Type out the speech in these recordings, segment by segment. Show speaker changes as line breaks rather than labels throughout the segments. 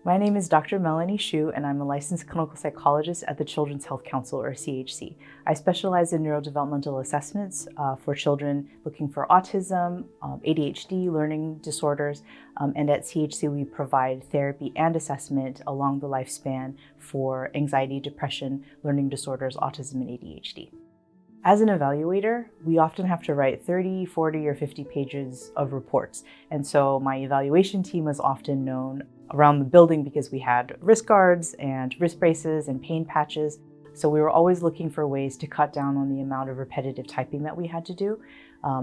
My name is Dr. Melanie Hsu, and I'm a licensed clinical psychologist at the Children's Health Council, or CHC. I specialize in neurodevelopmental assessments for children looking for autism, ADHD, learning disorders, and at CHC we provide therapy and assessment along the lifespan for anxiety, depression, learning disorders, autism, and ADHD. As an evaluator, we often have to write 30, 40, or 50 pages of reports. And so my evaluation team was often known around the building because we had wrist guards and wrist braces and pain patches. So we were always looking for ways to cut down on the amount of repetitive typing that we had to do,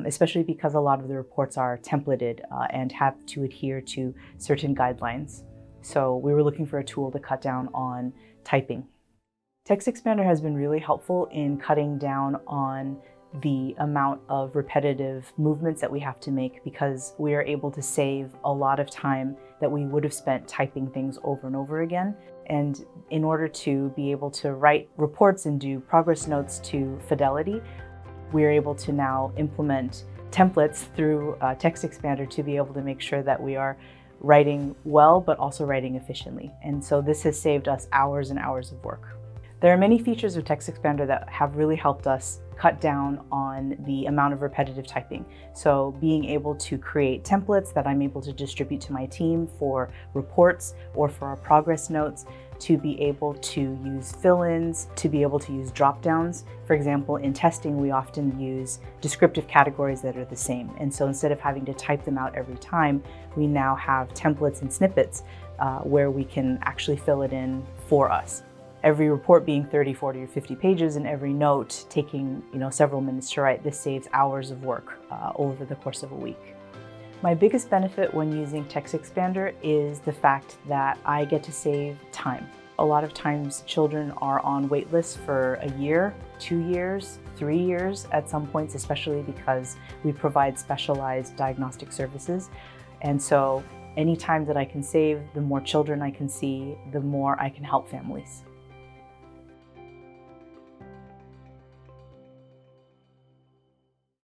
especially because a lot of the reports are templated and have to adhere to certain guidelines. So we were looking for a tool to cut down on typing. TextExpander has been really helpful in cutting down on the amount of repetitive movements that we have to make because we are able to save a lot of time that we would have spent typing things over and over again. And in order to be able to write reports and do progress notes to fidelity, we are able to now implement templates through TextExpander to be able to make sure that we are writing well, but also writing efficiently. And so this has saved us hours and hours of work. There are many features of TextExpander that have really helped us cut down on the amount of repetitive typing. So being able to create templates that I'm able to distribute to my team for reports or for our progress notes, to be able to use fill-ins, to be able to use drop-downs. For example, in testing, we often use descriptive categories that are the same. And so instead of having to type them out every time, we now have templates and snippets where we can actually fill it in for us. Every report being 30, 40, or 50 pages and every note taking several minutes to write, this saves hours of work over the course of a week. My biggest benefit when using TextExpander is the fact that I get to save time. A lot of times children are on wait lists for a year, 2 years, 3 years at some points, especially because we provide specialized diagnostic services. And so any time that I can save, the more children I can see, the more I can help families.